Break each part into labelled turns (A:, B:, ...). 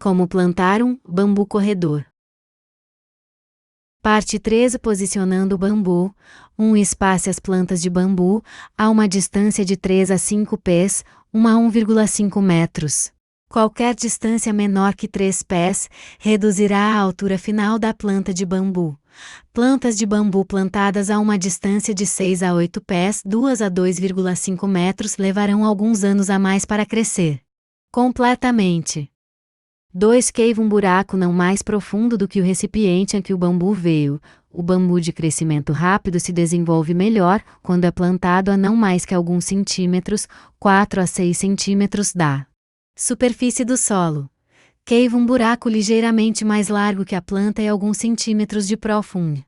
A: Como plantar um bambu corredor. Parte 3. Posicionando o bambu. 1. Espace as plantas de bambu a uma distância de 3 a 5 pés, 1 a 1,5 metros. Qualquer distância menor que 3 pés reduzirá a altura final da planta de bambu. Plantas de bambu plantadas a uma distância de 6 a 8 pés, 2 a 2,5 metros, levarão alguns anos a mais para crescer completamente. 2. Cave um buraco não mais profundo do que o recipiente em que o bambu veio. O bambu de crescimento rápido se desenvolve melhor quando é plantado a não mais que alguns centímetros, 4 a 6 centímetros da superfície do solo. Cave um buraco ligeiramente mais largo que a planta e alguns centímetros de profundo.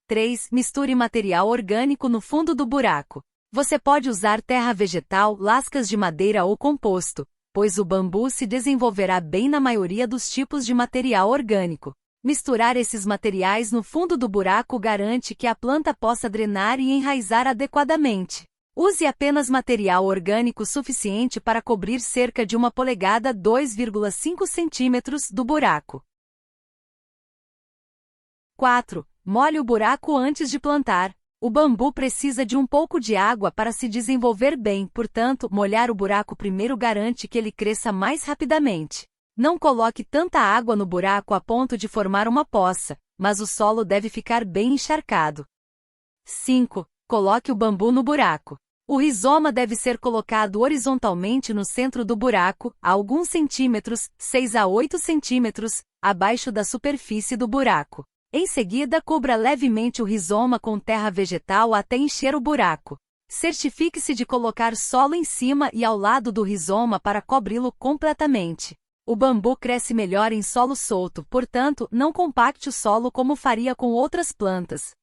B: 3. Misture material orgânico no fundo do buraco. Você pode usar terra vegetal, lascas de madeira ou composto, pois o bambu se desenvolverá bem na maioria dos tipos de material orgânico. Misturar esses materiais no fundo do buraco garante que a planta possa drenar e enraizar adequadamente. Use apenas material orgânico suficiente para cobrir cerca de 1 polegada, 2,5 centímetros, do buraco. 4. Molhe o buraco antes de plantar. O bambu precisa de um pouco de água para se desenvolver bem, portanto, molhar o buraco primeiro garante que ele cresça mais rapidamente. Não coloque tanta água no buraco a ponto de formar uma poça, mas o solo deve ficar bem encharcado. 5. Coloque o bambu no buraco. O rizoma deve ser colocado horizontalmente no centro do buraco, a alguns centímetros, 6 a 8 centímetros, abaixo da superfície do buraco. Em seguida, cubra levemente o rizoma com terra vegetal até encher o buraco. Certifique-se de colocar solo em cima e ao lado do rizoma para cobri-lo completamente. O bambu cresce melhor em solo solto, portanto, não compacte o solo como faria com outras plantas.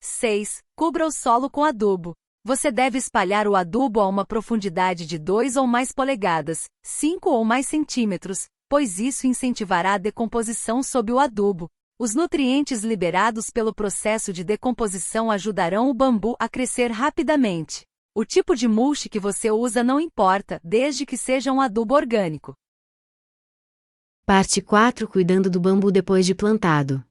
B: 6. Cubra o solo com adubo. Você deve espalhar o adubo a uma profundidade de 2 ou mais polegadas, 5 ou mais centímetros, pois isso incentivará a decomposição sob o adubo. Os nutrientes liberados pelo processo de decomposição ajudarão o bambu a crescer rapidamente. O tipo de mulch que você usa não importa, desde que seja um adubo orgânico.
A: Parte 4. Cuidando do bambu depois de plantado.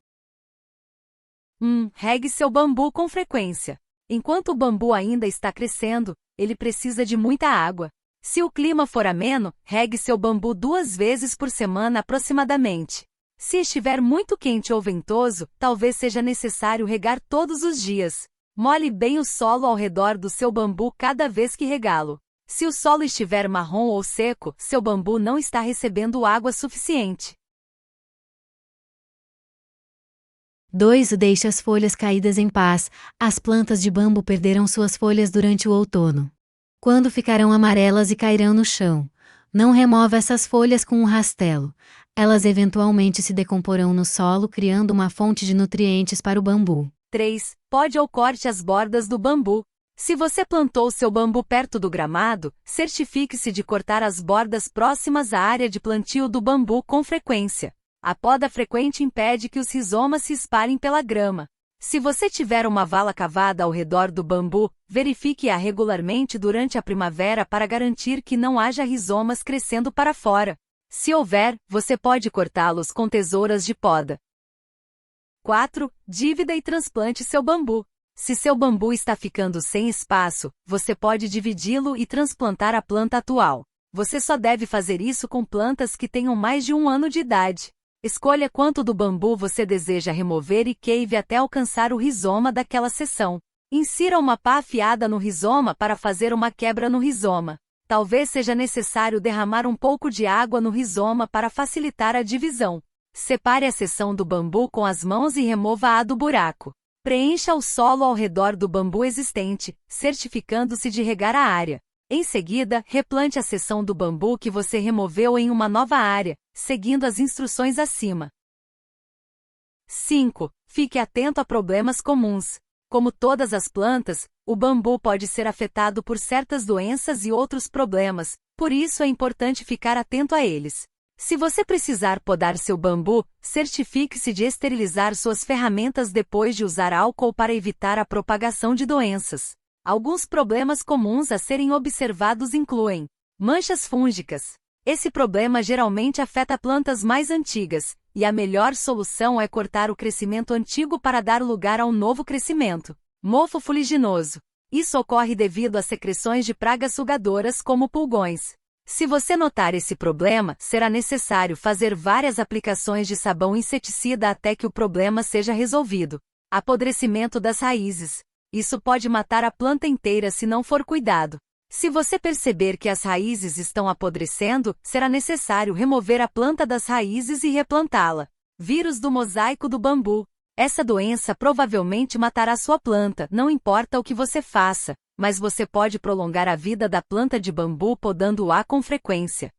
B: Regue seu bambu com frequência. Enquanto o bambu ainda está crescendo, ele precisa de muita água. Se o clima for ameno, regue seu bambu 2 vezes por semana aproximadamente. Se estiver muito quente ou ventoso, talvez seja necessário regar todos os dias. Molhe bem o solo ao redor do seu bambu cada vez que regá-lo. Se o solo estiver marrom ou seco, seu bambu não está recebendo água suficiente.
A: 2. Deixe as folhas caídas em paz. As plantas de bambu perderão suas folhas durante o outono, quando ficarão amarelas e cairão no chão. Não remova essas folhas com um rastelo. Elas eventualmente se decomporão no solo, criando uma fonte de nutrientes para o bambu.
B: 3. Pode ou corte as bordas do bambu. Se você plantou seu bambu perto do gramado, certifique-se de cortar as bordas próximas à área de plantio do bambu com frequência. A poda frequente impede que os rizomas se espalhem pela grama. Se você tiver uma vala cavada ao redor do bambu, verifique-a regularmente durante a primavera para garantir que não haja rizomas crescendo para fora. Se houver, você pode cortá-los com tesouras de poda. 4. Dívida e transplante seu bambu. Se seu bambu está ficando sem espaço, você pode dividi-lo e transplantar a planta atual. Você só deve fazer isso com plantas que tenham mais de 1 ano de idade. Escolha quanto do bambu você deseja remover e cave até alcançar o rizoma daquela seção. Insira uma pá afiada no rizoma para fazer uma quebra no rizoma. Talvez seja necessário derramar um pouco de água no rizoma para facilitar a divisão. Separe a seção do bambu com as mãos e remova-a do buraco. Preencha o solo ao redor do bambu existente, certificando-se de regar a área. Em seguida, replante a seção do bambu que você removeu em uma nova área, seguindo as instruções acima. 5. Fique atento a problemas comuns. Como todas as plantas, o bambu pode ser afetado por certas doenças e outros problemas, por isso é importante ficar atento a eles. Se você precisar podar seu bambu, certifique-se de esterilizar suas ferramentas depois de usar álcool para evitar a propagação de doenças. Alguns problemas comuns a serem observados incluem Manchas fúngicas. Esse problema geralmente afeta plantas mais antigas, e a melhor solução é cortar o crescimento antigo para dar lugar ao novo crescimento. Mofo fuliginoso. Isso ocorre devido a secreções de pragas sugadoras como pulgões. Se você notar esse problema, será necessário fazer várias aplicações de sabão inseticida até que o problema seja resolvido. Apodrecimento das raízes. Isso pode matar a planta inteira se não for cuidado. Se você perceber que as raízes estão apodrecendo, será necessário remover a planta das raízes e replantá-la. Vírus do mosaico do bambu. Essa doença provavelmente matará sua planta, não importa o que você faça, mas você pode prolongar a vida da planta de bambu podando-a com frequência.